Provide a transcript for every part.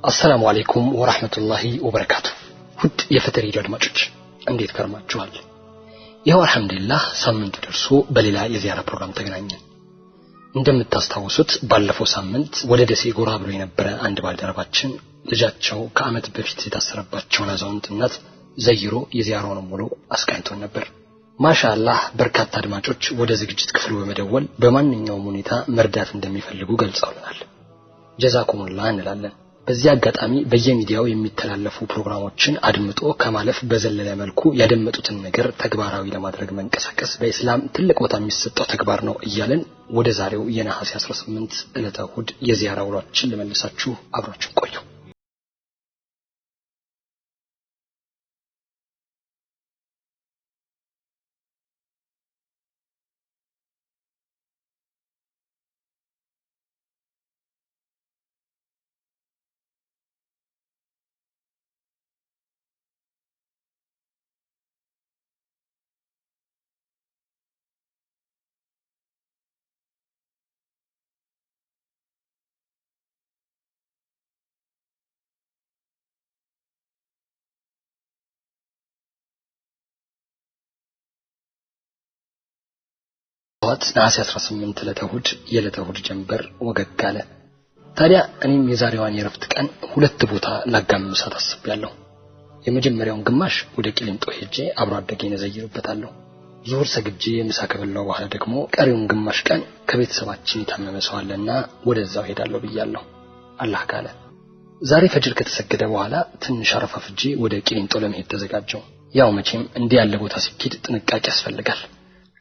السلام عليكم ورحمة الله وبركاته. ሁድ የፈተሪ አድማጮች እንዴት ከርማችኋል? ይሄው አልহামዱሊላህ ሳምንቱ ደርሶ በሌላ የዚያራ ፕሮግራም ተገናኘን። እንደምታስታውሱት ባለፈው ሳምንት ወደ ደሴ ጎራ ብሎ የነበረ አንድ ባልደረባችን ልጃቸው ከአመት በፊት የታሰረባቸውን አዛውንት እናት ዘይሮ የዚያራውን ሙሉ አስቃኝቶን ነበር። ማሻአላህ በርካታ አድማጮች ወደ ዝግጅት ክፍሉ በመደወል በማንኛውም ሁኔታ መርዳት እንደሚፈልጉ ገልጸውልናል። ጀዛኩሙላህ እንላለን። በዚህ አጋጣሚ በየሚዲያው የሚተላለፉ ፕሮግራሞችን አድምጦ ከማለፍ በዘለለ መልኩ ያደመጡትን ነገር ተግባራዊ ለማድረግ መንቀሳቀስ በእስላም ትልቅ ቦታ የሚሰጠው ተግባር ነው እያለን ወደ ዛሬው የነሐሴ 18 ዕለተ እሁድ የዚያራ ውሏችን ለመልሳችሁ አብራችሁን ቆዩ። ነሐሴ 18 ዕለተ እሁድ የዕለተ እሁድ ጀንበር ወገግ አለ። ታዲያ እኔም የዛሬዋን የረፍት ቀን ሁለት ቦታ ላጋምሳት አስቤያለሁ። የመጀመሪያውን ግማሽ ወደ ቂሊንጦ ሄጄ አብሮ አደገኝ ዘይርበታለሁ። ዙሁር ሰግጄ ምሳ ከበላሁ በኋላ ደግሞ ቀሪውን ግማሽ ቀን ከቤተሰባችን የታመመ ሰው አለና ወደዛው ሄዳለሁ ብያለሁ። አላህ ካለ ዛሬ ፈጅር ከተሰገደ በኋላ ትንሽ አረፋፍጄ ወደ ቂሊንጦ ለመሄድ ተዘጋጀው። ያው መቼም እንዲህ ያለ ቦታ ሲኬድ ጥንቃቄ ያስፈልጋል።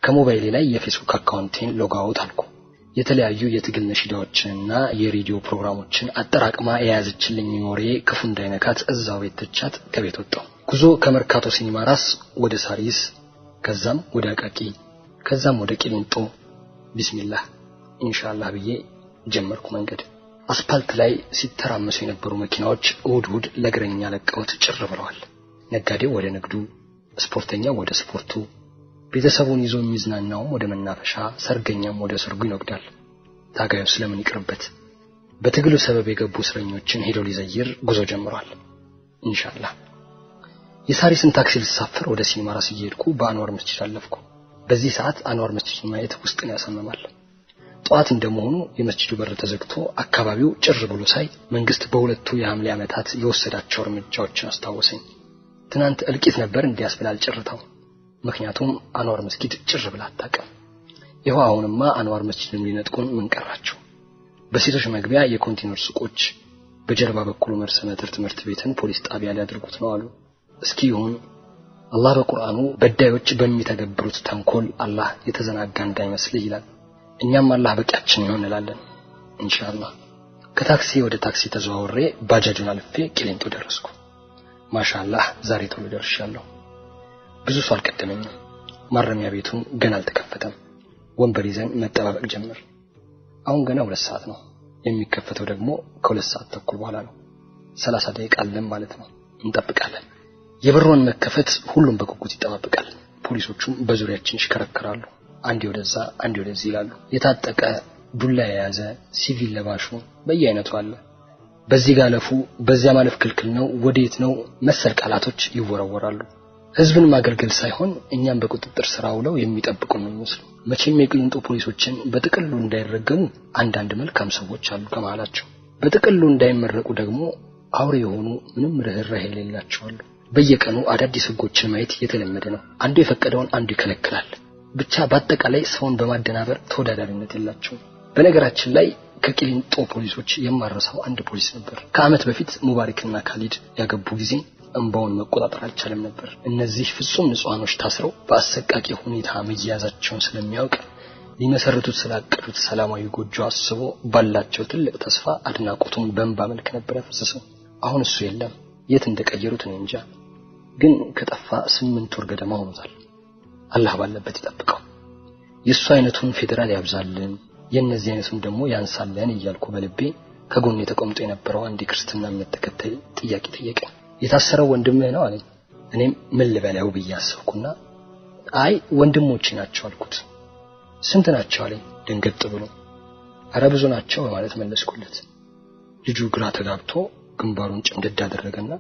ከሞባይሌ ላይ የፌስቡክ አካውንቴን ሎግ አውት አልኩ። የተለያዩ የትግል ነሽዳዎችንና የሬዲዮ ፕሮግራሞችን አጠራቅማ የያዘችልኝ ሜሞሪ ክፉ እንዳይነካት እዛው ቤት ተቻት ከቤት ወጣሁ። ጉዞ ከመርካቶ ሲኒማ ራስ ወደ ሳሪስ፣ ከዛም ወደ አቃቂ፣ ከዛም ወደ ቂሊንጦ ቢስሚላህ ኢንሻአላህ ብዬ ጀመርኩ መንገድ። አስፓልት ላይ ሲተራመሱ የነበሩ መኪናዎች እሁድ ለግረኛ ለቀውት ጭር ብለዋል። ነጋዴው ወደ ንግዱ፣ ስፖርተኛው ወደ ስፖርቱ፣ ቤተሰቡን ይዞ የሚዝናናው ወደ መናፈሻ፣ ሰርገኛም ወደ ሰርጉ ይነግዳል። ታጋዩ ስለምን ይቅርበት። በትግሉ ሰበብ የገቡ እስረኞችን ሄዶ ሊዘይር ጉዞ ጀምሯል። ኢንሻአላህ የሳሪስን ታክሲ ልሳፈር ወደ ሲኒማ ራስ እየሄድኩ በአንዋር መስጂድ አለፍኩ። በዚህ ሰዓት አንዋር መስጂድ ማየት ውስጥን ያሰመማል። ጧት እንደመሆኑ የመስጂዱ በር ተዘግቶ አካባቢው ጭር ብሎ ሳይ መንግስት በሁለቱ የሐምሌ ዓመታት የወሰዳቸው እርምጃዎችን አስታወሰኝ። ትናንት እልቂት ነበር እንዲያስብላል ጭርታው። ምክንያቱም አንዋር መስጊድ ጭር ብላ አጣቀም። ይሄው አሁንማ አንዋር መስጊድን ሊነጥቁን ምን ቀራቸው? በሴቶች መግቢያ የኮንቲነር ሱቆች፣ በጀርባ በኩል መርሰመትር ትምህርት ቤትን ፖሊስ ጣቢያ ሊያደርጉት ነው አሉ። እስኪ ይሁን። አላህ በቁርአኑ በዳዮች በሚተገብሩት ተንኮል አላህ የተዘናጋ እንዳይመስልህ ይላል። እኛም አላህ በቂያችን ይሆን እንላለን ኢንሻአላህ። ከታክሲ ወደ ታክሲ ተዘዋውሬ ባጃጁን አልፌ ቂሊንጦ ደረስኩ። ማሻአላህ ዛሬ ቶሎ ደርሻለሁ። ብዙ ሰው አልቀደመኝም። ማረሚያ ቤቱ ገና አልተከፈተም። ወንበር ይዘን መጠባበቅ ጀመር። አሁን ገና 2 ሰዓት ነው። የሚከፈተው ደግሞ ከ2 ሰዓት ተኩል በኋላ ነው። 30 ደቂቃ አለን ማለት ነው። እንጠብቃለን። የበሩን መከፈት ሁሉም በጉጉት ይጠባበቃል። ፖሊሶቹም በዙሪያችን ይሽከረከራሉ። አንዴ ወደዛ አንዴ ወደዚህ ይላሉ። የታጠቀ ዱላ የያዘ ሲቪል ለባሹ በየአይነቱ አለ። በዚህ ጋለፉ በዚያ ማለፍ ክልክል ነው፣ ወዴት ነው መሰል ቃላቶች ይወረወራሉ። ህዝብን ማገልገል ሳይሆን እኛም በቁጥጥር ስር አውለው የሚጠብቁ ነው የሚመስለው። መቼም የቂሊንጦ ፖሊሶችን በጥቅሉ እንዳይረገሙ አንዳንድ መልካም ሰዎች አሉ ከመሃላቸው። በጥቅሉ እንዳይመረቁ ደግሞ አውሬ የሆኑ ምንም ርህራሄ የሌላቸው አሉ። በየቀኑ አዳዲስ ህጎችን ማየት የተለመደ ነው። አንዱ የፈቀደውን አንዱ ይከለክላል። ብቻ በአጠቃላይ ሰውን በማደናበር ተወዳዳሪነት የላቸው። በነገራችን ላይ ከቂሊንጦ ፖሊሶች የማረሳው አንድ ፖሊስ ነበር። ከአመት በፊት ሙባረክና ካሊድ ያገቡ ጊዜ እንባውን መቆጣጠር አልቻለም ነበር። እነዚህ ፍጹም ንጹሃኖች ታስረው በአሰቃቂ ሁኔታ መያዛቸውን ስለሚያውቅ ሊመሰርቱት ስላቀዱት ሰላማዊ ጎጆ አስቦ ባላቸው ትልቅ ተስፋ አድናቆቱን በእንባ መልክ ነበር ያፈሰሰው። አሁን እሱ የለም። የት እንደቀየሩት ነው እንጃ። ግን ከጠፋ 8 ወር ገደማ ሆኖታል። አላህ ባለበት ይጠብቀው። የሱ አይነቱን ፌደራል ያብዛልን፣ የነዚህ አይነቱን ደግሞ ያንሳልን እያልኩ በልቤ ከጎኔ ተቀምጦ የነበረው አንድ ክርስቲያና እምነት ተከታይ ጥያቄ ጠየቀ። የታሰረው ወንድምህ ነው አለኝ። እኔም ምን ልበለው ብዬ አሰብኩና አይ ወንድሞቼ ናቸው አልኩት። ስንት ናቸው አለኝ ደንገጥ ብሎ። አረ ብዙ ናቸው ማለት መለስኩለት። ልጁ ግራ ተጋብቶ ግንባሩን ጭምድድ አደረገና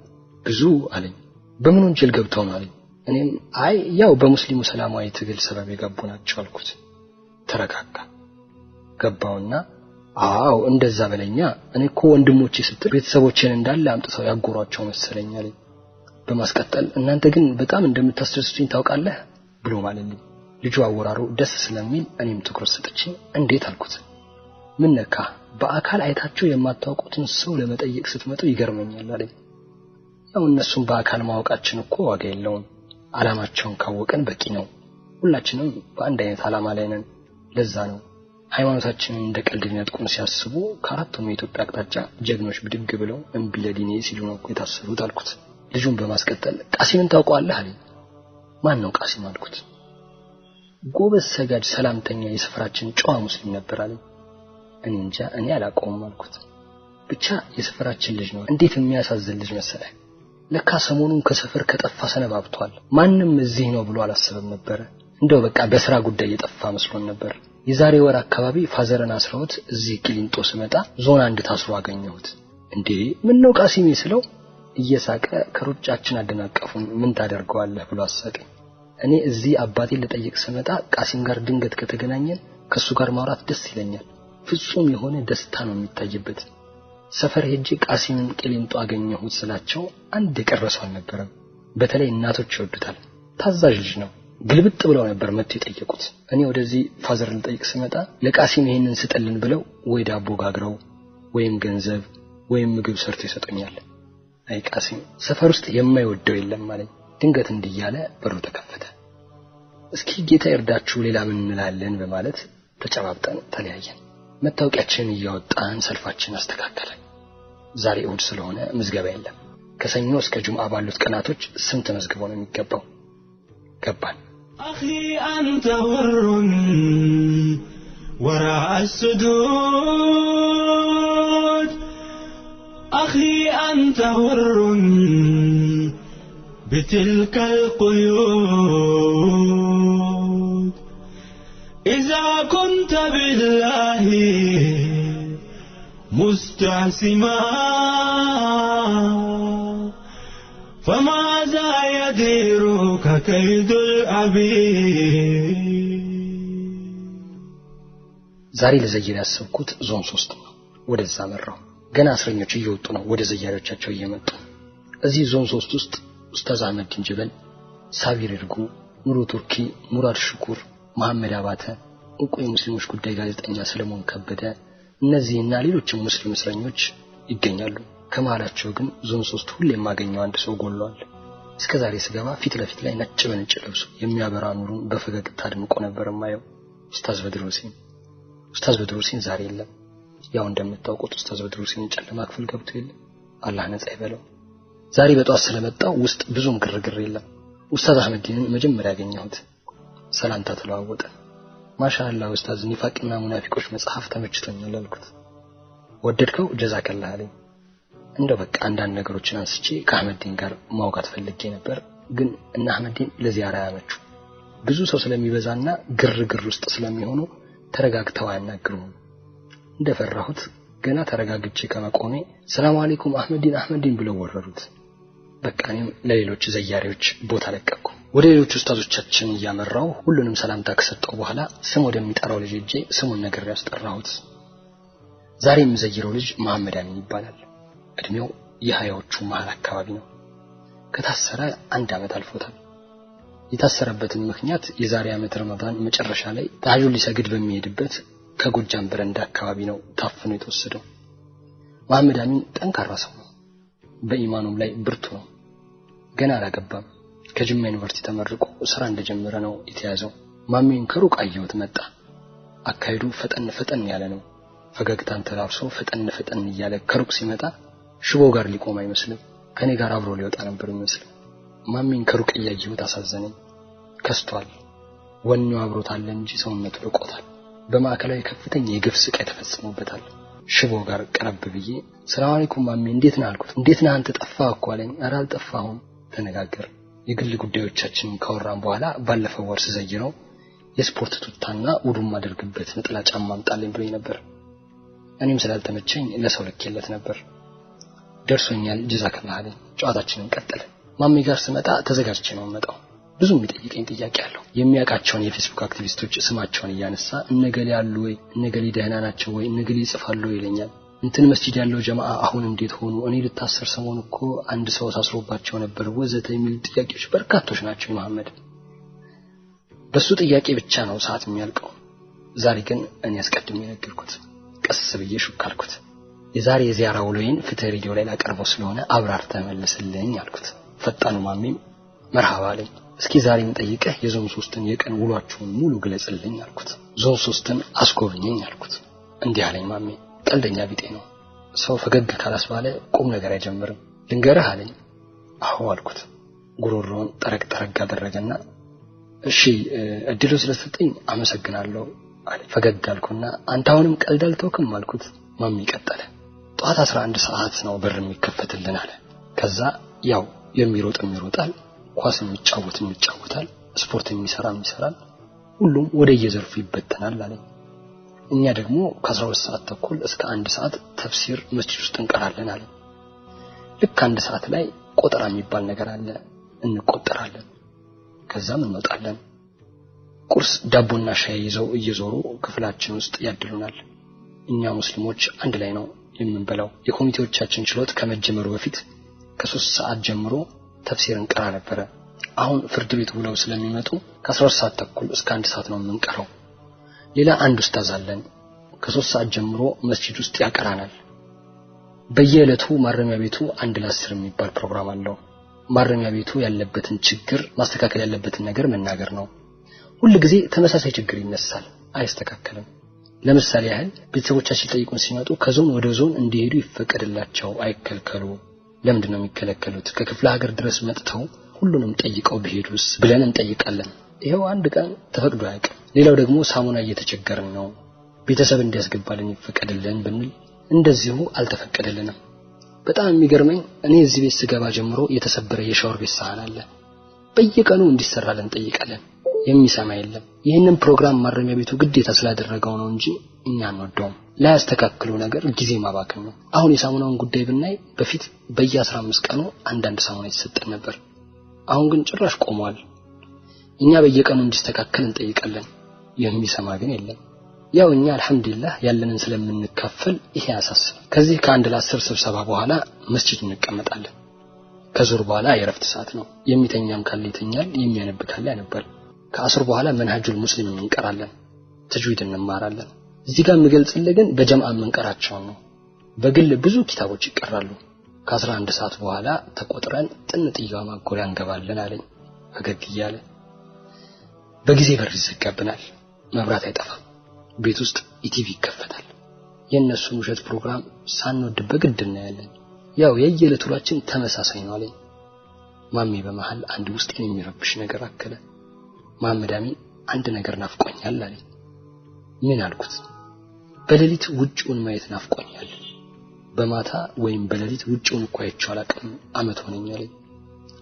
ብዙ አለኝ። በምን ወንጀል ገብተው ነው አለኝ። እኔም አይ ያው በሙስሊሙ ሰላማዊ ትግል ሰበብ የገቡ ናቸው አልኩት። ተረጋጋ። ገባውና አው እንደዛ በለኛ እኔ እኮ ወንድሞቼ ስትል ቤተሰቦቼን እንዳለ አምጥተው ያጎሯቸው መሰለኝ አለኝ። በማስቀጠል እናንተ ግን በጣም እንደምታስደስቱኝ ታውቃለህ ብሎ ማለልኝ። ልጁ አወራሩ ደስ ስለሚል እኔም ትኩረት ሰጥቼ እንዴት አልኩት። ምን ነካ በአካል አይታችሁ የማታውቁትን ሰው ለመጠየቅ ስትመጡ ይገርመኛል አለኝ። ያው እነሱም በአካል ማወቃችን እኮ ዋጋ የለውም፣ ዓላማቸውን ካወቀን በቂ ነው። ሁላችንም በአንድ አይነት ዓላማ ላይ ነን። ለዛ ነው ሃይማኖታችንን እንደ ቀልድ ሊነጥቁን ሲያስቡ ከአራቱም የኢትዮጵያ አቅጣጫ ጀግኖች ብድግ ብለው እምቢ ለዲኔ ሲሉ ነው የታሰሩት አልኩት። ልጁን በማስቀጠል ቃሲምን ታውቀዋለህ አለኝ። ማን ነው ቃሲም አልኩት። ጎበዝ ሰጋጅ ሰላምተኛ የሰፈራችን ጨዋ ሙስሊም ነበር አለኝ። እኔ እንጃ እኔ አላውቀውም አልኩት። ብቻ የሰፈራችን ልጅ ነው። እንዴት የሚያሳዝን ልጅ መሰለህ። ለካ ሰሞኑን ከሰፈር ከጠፋ ሰነባብቷል። ማንም እዚህ ነው ብሎ አላሰበም ነበር። እንደው በቃ በስራ ጉዳይ የጠፋ መስሎን ነበር። የዛሬ ወር አካባቢ ፋዘረን አስረውት እዚህ ቂሊንጦ ስመጣ ዞን 1 ታስሮ አገኘሁት። እንዴ ምን ነው ቃሲም ስለው እየሳቀ ከሩጫችን አደናቀፉን። ምን ታደርገዋለህ ብሎ አሳቀኝ። እኔ እዚህ አባቴን ልጠይቅ ስመጣ ቃሲም ጋር ድንገት ከተገናኘን ከሱ ጋር ማውራት ደስ ይለኛል። ፍጹም የሆነ ደስታ ነው የሚታይበት። ሰፈር ሄጄ ቃሲምን ቂሊንጦ አገኘሁት ስላቸው አንድ የቀረሰው አልነበረም። በተለይ እናቶች ይወዱታል። ታዛዥ ልጅ ነው። ግልብጥ ብለው ነበር መጥተው የጠየቁት። እኔ ወደዚህ ፋዘርን ልጠይቅ ስመጣ ለቃሲም ይሄንን ስጠልን ብለው ወይ ዳቦ ጋግረው ወይም ገንዘብ ወይም ምግብ ሰርተው ይሰጡኛል። አይ ቃሲም ሰፈር ውስጥ የማይወደው የለም ማለት። ድንገት እንዲያለ በሩ ተከፈተ። እስኪ ጌታ ይርዳችሁ ሌላ ምን እንላለን በማለት ተጨባብጠን ተለያየን። መታወቂያችንን እያወጣን ሰልፋችን አስተካከለን። ዛሬ እሁድ ስለሆነ ምዝገባ የለም። ከሰኞ እስከ ጁምዓ ባሉት ቀናቶች ስም ተመዝግቦ ነው የሚገባው። ገባን። أخي أنت حر وراء السدود أخي أنت حر بتلك القيود إذا كنت بالله مستعصما فماذا يديرك كيد العبيد ዛሬ ለዘይር ያሰብኩት ዞን 3 ነው። ወደዛ መራው። ገና እስረኞች እየወጡ ነው ወደ ዘያሪዎቻቸው እየመጡ። እዚህ ዞን 3 ውስጥ ኡስታዝ አህመድ ድንጅበል፣ ሳቢር ይርጉ፣ ኑሩ ቱርኪ፣ ሙራድ ሽኩር፣ መሐመድ አባተ፣ እንቁ የሙስሊሞች ጉዳይ ጋዜጠኛ ሰለሞን ከበደ፣ እነዚህና ሌሎችም ሙስሊም እስረኞች ይገኛሉ። ከመሃላቸው ግን ዞን 3 ሁሌ የማገኘው አንድ ሰው ጎሏል። እስከዛሬ ስገባ ፊት ለፊት ላይ ነጭ በነጭ ለብሶ የሚያበራ ኑሩን በፈገግታ አድምቆ ነበር ማየው። ኡስታዝ በድር ሁሴን። ኡስታዝ በድር ሁሴን ዛሬ የለም። ያው እንደምታውቁት ኡስታዝ በድር ሁሴን ጨለማ ክፍል ገብቶ የለም። አላህ ነጻ ይበለው። ዛሬ በጧት ስለመጣው ውስጥ ብዙም ግርግር የለም። ኡስታዝ አህመድን መጀመሪያ ያገኘሁት ሰላምታ ተለዋወጠ። ማሻአላህ ኡስታዝ ኒፋቅና ሙናፊቆች መጽሐፍ ተመችቶኛል አልኩት። ወደድከው ጀዛከላህ አለኝ። እንደው በቃ አንዳንድ ነገሮችን አንስቼ ከአህመድን ጋር ማውጋት ፈልጌ ነበር፣ ግን እና አህመድን ለዚያራ ያመቹ ብዙ ሰው ስለሚበዛና ግርግር ውስጥ ስለሚሆኑ ተረጋግተው አያናግሩም። እንደፈራሁት ገና ተረጋግቼ ከመቆሜ ሰላም አለይኩም አህመድን ብለው ወረሩት። በቃ እኔም ለሌሎች ዘያሪዎች ቦታ ለቀቅኩ። ወደ ሌሎች ኡስታዞቻችን ያመራው ሁሉንም ሰላምታ ከሰጠው በኋላ ስም ወደሚጠራው ልጅ እጄ ስሙን ነገር ያስጠራሁት። ዛሬ የምዘይረው ልጅ መሐመድ አሚን ይባላል። እድሜው የሃያዎቹ መሃል አካባቢ ነው። ከታሰረ 1 ዓመት አልፎታል። የታሰረበትን ምክንያት የዛሬ ዓመት ረመዳን መጨረሻ ላይ ተሐጁድ ሊሰግድ በሚሄድበት ከጎጃም በረንዳ አካባቢ ነው ታፍኖ የተወሰደው። መሐመድ አሚን ጠንካራ ሰው ነው። በኢማኑም ላይ ብርቱ ነው። ገና አላገባም። ከጅማ ዩኒቨርሲቲ ተመርቆ ስራ እንደጀመረ ነው የተያዘው። ማሚን ከሩቅ አየሁት መጣ። አካሄዱ ፈጠን ያለ ነው። ፈገግታን ተላብሶ ፈጠን እያለ ከሩቅ ሲመጣ ሽቦ ጋር ሊቆም አይመስልም። ከኔ ጋር አብሮ ሊወጣ ነበር የሚመስለው። ማሚን ከሩቅ እያየሁት አሳዘነኝ። ከስቷል። ወኔው አብሮታል እንጂ ሰውነቱ ርቆታል። በማዕከላዊ ከፍተኛ የግፍ ስቃይ ተፈጽሞበታል። ሽቦ ጋር ቀረብ ብዬ ሰላም አለይኩም ማሚ እንዴት ነህ አልኩት። እንዴት ነህ አንተ ጠፋህ እኮ አለኝ። ኧረ አልጠፋሁም። ተነጋገር። የግል ጉዳዮቻችንን ካወራን በኋላ ባለፈው ወር ስዘይረው የስፖርት ቱታና ውዱም ማደርግበት ነጠላ ጫማ አምጣልኝ ብሎኝ ነበር። እኔም ስላልተመቸኝ ለሰው ልኬለት ነበር። ደርሶኛል ጀዛከላህ አለኝ። ጨዋታችንን ቀጠለ። ማሜ ጋር ስመጣ ተዘጋጅቼ ነው የምመጣው። ብዙ የሚጠይቀኝ ጥያቄ አለው። የሚያውቃቸውን የፌስቡክ አክቲቪስቶች ስማቸውን እያነሳ እነገሌ ያሉ ወይ እነገሌ ደህና ናቸው ወይ እነገሌ ይጽፋሉ ይለኛል። እንትን መስጂድ ያለው ጀማዓ አሁን እንዴት ሆኑ? እኔ ልታሰር ሰሞን እኮ አንድ ሰው ታስሮባቸው ነበር ወዘተ የሚል ጥያቄዎች በርካቶች ናቸው መሐመድ። በሱ ጥያቄ ብቻ ነው ሰዓት የሚያልቀው። ዛሬ ግን እኔ አስቀድሜ ነገርኩት። ቀስ ብዬ ሹክ አልኩት። የዛሬ የዚያራ ውሎዬን ፍትህ ሬዲዮ ላይ ላቀርበው ስለሆነ አብራርተህ መልስልኝ አልኩት። ፈጣኑ ማሜም መርሐባ አለኝ። እስኪ ዛሬ የምጠይቅህ የዞን 3ን የቀን ውሏችሁን ሙሉ ግለጽልኝ አልኩት። ዞን 3ን አስጎብኘኝ አልኩት። እንዲህ አለኝ ማሜ። ቀልደኛ ቢጤ ነው። ሰው ፈገግ ካላስባለ ቁም ነገር አይጀምርም። ልንገርህ አለኝ። አዎ አልኩት። ጉሮሮውን ጠረቅ አደረገና እሺ እድሉ ስለሰጠኝ አመሰግናለሁ አለ። ፈገግ አልኩና አንተ አሁንም ቀልድ አልተውክም አልኩት። ማሜ ቀጠለ። ጧት 11 ሰዓት ነው በር የሚከፈትልን አለ። ከዛ ያው የሚሮጥም ይሮጣል፣ ኳስ የሚጫወትም ይጫወታል፣ ስፖርት የሚሰራም ይሰራል፣ ሁሉም ወደ የዘርፉ ይበተናል አለ። እኛ ደግሞ ከ12 ሰዓት ተኩል እስከ 1 ሰዓት ተፍሲር መስጂድ ውስጥ እንቀራለን አለ። ልክ 1 ሰዓት ላይ ቆጠራ የሚባል ነገር አለ፣ እንቆጠራለን። ከዛም እንወጣለን። ቁርስ ዳቦና ሻይ ይዘው እየዞሩ ክፍላችን ውስጥ ያድሉናል። እኛ ሙስሊሞች አንድ ላይ ነው የምንበላው። የኮሚቴዎቻችን ችሎት ከመጀመሩ በፊት ከ3 ሰዓት ጀምሮ ተፍሲር እንቀራ ነበር። አሁን ፍርድ ቤት ውለው ስለሚመጡ ከ12 ሰዓት ተኩል እስከ 1 ሰዓት ነው የምንቀረው። ሌላ አንድ ኡስታዝ አለን። ከ3 ሰዓት ጀምሮ መስጂድ ውስጥ ያቀራናል። በየዕለቱ ማረሚያ ቤቱ 1 ለ10 የሚባል ፕሮግራም አለው። ማረሚያ ቤቱ ያለበትን ችግር ማስተካከል ያለበትን ነገር መናገር ነው። ሁሉ ጊዜ ተመሳሳይ ችግር ይነሳል፣ አይስተካከልም። ለምሳሌ ያህል ቤተሰቦቻችን ጠይቁን ሲመጡ ከዞን ወደ ዞን እንዲሄዱ ይፈቀድላቸው አይከልከሉ። ለምንድነው የሚከለከሉት? ከክፍለ ሀገር ድረስ መጥተው ሁሉንም ጠይቀው ቢሄዱስ ብለን እንጠይቃለን። ይሄው አንድ ቀን ተፈቅዶ አያውቅም። ሌላው ደግሞ ሳሙና እየተቸገርን ነው፣ ቤተሰብ እንዲያስገባልን ይፈቀድልን ብንል እንደዚሁ አልተፈቀደልንም። በጣም የሚገርመኝ እኔ እዚህ ቤት ስገባ ጀምሮ የተሰበረ የሻወር ቤት ሳህን አለ። በየቀኑ እንዲሰራልን እንጠይቃለን፣ የሚሰማ የለም። ይህንን ፕሮግራም ማረሚያ ቤቱ ግዴታ ስላደረገው ነው እንጂ እኛ አንወደውም። ላያስተካክሉ ነገር ጊዜ ማባከን ነው። አሁን የሳሙናውን ጉዳይ ብናይ በፊት በየ15 ቀኑ አንዳንድ ሳሙና ይሰጠን ነበር። አሁን ግን ጭራሽ ቆሟል። እኛ በየቀኑ እንዲስተካከል እንጠይቃለን፣ የሚሰማ ግን የለም። ያው እኛ አልহামዱሊላህ ያለንን ስለምንካፈል ይሄ ያሳስብ። ከዚህ ከ1 ለ10 ስብሰባ በኋላ መስጂድ እንቀመጣለን። ከዙር በኋላ የረፍት ሰዓት ነው። የሚተኛም ካለ ይተኛል፣ የሚያነብ ካለ ያነባል። ከአስር በኋላ መንሃጁል ሙስሊም እንቀራለን፣ ተጅዊድ እንማራለን። እዚህ ጋር የምገልጽልህ ግን በጀማዓ መንቀራቸው ነው። በግል ብዙ ኪታቦች ይቀራሉ። ከ11 ሰዓት በኋላ ተቆጥረን ጥንጥያዋ ማጎሪያ እንገባለን አለኝ ፈገግ እያለ። በጊዜ በር ይዘጋብናል፣ መብራት አይጠፋም። ቤት ውስጥ ኢቲቪ ይከፈታል። የነሱን ውሸት ፕሮግራም ሳንወድ በግድ እናያለን። ያው የየዕለት ውሏችን ተመሳሳይ ነው አለኝ። ማሜ በመሃል አንድ ውስጤን የሚረብሽ ነገር አከለ። ማመዳሚ አንድ ነገር ናፍቆኛል አለኝ። ምን አልኩት? በሌሊት ውጭውን ማየት ናፍቆኛል። በማታ ወይም በሌሊት ውጭውን እንኳን አይቼው አላውቅም፣ አመት ሆነኝ አለኝ።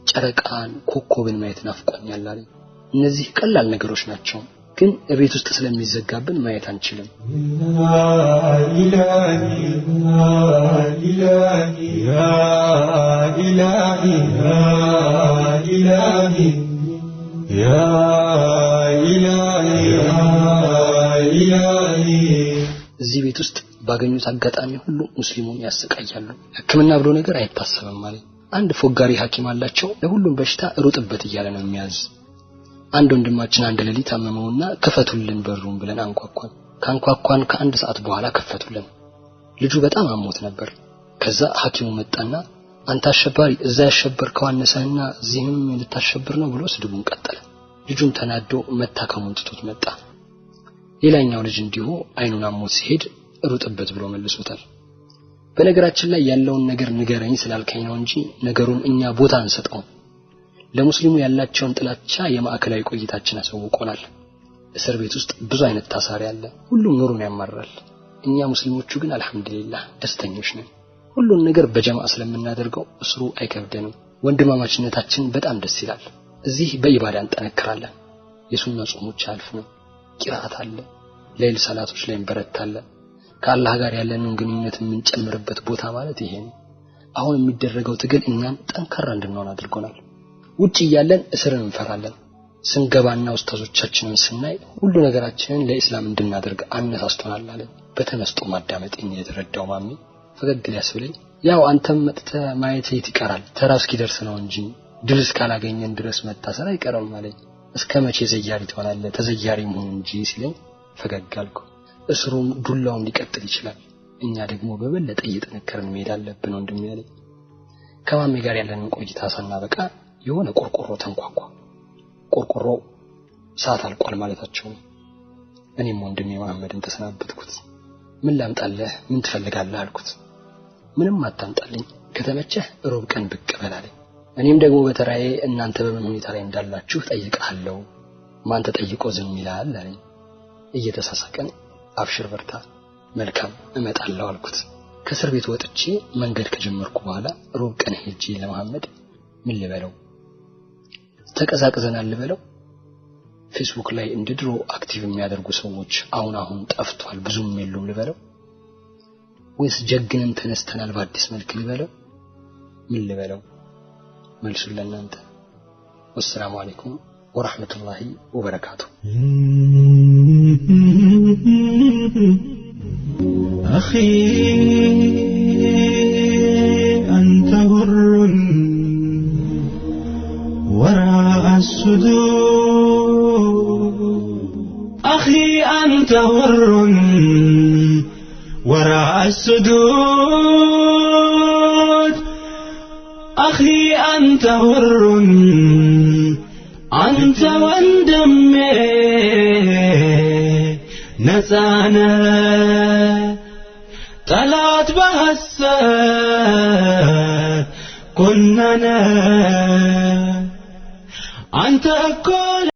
ጨረቃን ኮከብን ማየት ናፍቆኛል አለኝ። እነዚህ ቀላል ነገሮች ናቸው፣ ግን እቤት ውስጥ ስለሚዘጋብን ማየት አንችልም። እዚህ ቤት ውስጥ ባገኙት አጋጣሚ ሁሉ ሙስሊሙን ያሰቃያሉ። ሕክምና ብሎ ነገር አይታሰብም ማለት። አንድ ፎጋሪ ሐኪም አላቸው፣ ለሁሉም በሽታ ሩጥበት እያለ ነው የሚያዝ። አንድ ወንድማችን አንድ ሌሊት አመመውና ከፈቱልን በሩን ብለን አንኳኳን። ካንኳኳን ከ1 ሰዓት በኋላ ከፈቱልን። ልጁ በጣም አሞት ነበር። ከዛ ሐኪሙ መጣና አንተ አሸባሪ፣ እዛ ያሸበርከው አነሰህና እዚህም ልታሸብር ነው ብሎ ስድቡን ቀጠለ። ልጁን ተናዶ መታከሙን ትቶት መጣ። ሌላኛው ልጅ እንዲሁ አይኑን አሞት ሲሄድ ሩጥበት ብሎ መልሶታል። በነገራችን ላይ ያለውን ነገር ንገረኝ ስላልከኝ ነው እንጂ ነገሩን እኛ ቦታ አንሰጠው። ለሙስሊሙ ያላቸውን ጥላቻ የማዕከላዊ ቆይታችን አሳውቆናል። እስር ቤት ውስጥ ብዙ አይነት ታሳሪ አለ፣ ሁሉም ኑሮን ያማራል። እኛ ሙስሊሞቹ ግን አልহামዱሊላህ ደስተኞች ነን። ሁሉን ነገር በጀማዓ ስለምናደርገው እስሩ አይከብደንም። ወንድማማችነታችን በጣም ደስ ይላል። እዚህ በኢባዳ እንጠነክራለን። የሱና ጾሞች አልፈን ቂራአት አለ፣ ሌሊት ሰላቶች ላይ እንበረታለን። ከአላህ ጋር ያለንን ግንኙነት የምንጨምርበት ቦታ ማለት ይሄ ነው። አሁን የሚደረገው ትግል እኛን ጠንካራ እንድንሆን አድርጎናል። ውጪ ያለን እስርን እንፈራለን። ስንገባና ኡስታዞቻችንን ስናይ ሁሉ ነገራችንን ለኢስላም እንድናደርግ አነሳስቶናል አለ። በተመስጦ ማዳመጥኝ የተረዳው ማሚ ፈገግ ሊያስብለኝ ያው አንተም መጥተህ ማየት ይቀራል ተራው እስኪደርስ ነው እንጂ ድል እስካላገኘን ድረስ መታሰር አይቀርም ማለት እስከመቼ ዘያሪ ትሆናለህ ተዘያሪ መሆን እንጂ ሲለኝ ፈገግ አልኩ። እስሩም ዱላውም ሊቀጥል ይችላል። እኛ ደግሞ በበለጠ እየጠነከርን መሄድ አለብን ወንድሜ ያለኝ። ከማሜ ጋር ያለንን ቆይታ ሳናበቃ የሆነ ቆርቆሮ ተንኳኳ። ቆርቆሮ ሰዓት አልቋል ማለታቸው። እኔም ወንድሜ መሐመድን ተሰናበትኩት። ምን ላምጣልህ ምን ትፈልጋለህ አልኩት። ምንም አታምጣልኝ ከተመቸህ ሮብ ቀን ብቅ በላለኝ። እኔም ደግሞ በተራዬ እናንተ በምን ሁኔታ ላይ እንዳላችሁ ጠይቃለሁ። ማን ተጠይቆ ዝም ይላል አለኝ። እየተሳሳቀን አብሽር በርታ መልካም እመጣለሁ አልኩት። ከእስር ቤት ወጥቼ መንገድ ከጀመርኩ በኋላ ሮብ ቀን ሄጄ ለመሐመድ ምን ልበለው ተቀዛቅዘናል ልበለው ፌስቡክ ላይ እንደድሮ አክቲቭ የሚያደርጉ ሰዎች አሁን ጠፍቷል ብዙም የሉም ልበለው ወይስ ጀግነን ተነስተናል በአዲስ መልክ ልበለው ምን ልበለው? መልሱን ለእናንተ። ወሰላሙ አለይኩም ወራህመቱላሂ ወበረካቱ። أخي أنت بر وراء الصدور أخي أنت بر وراء الصدور أخي أنت بر أنت وندمي نسانا طلعت بهالسر كنا أنت كل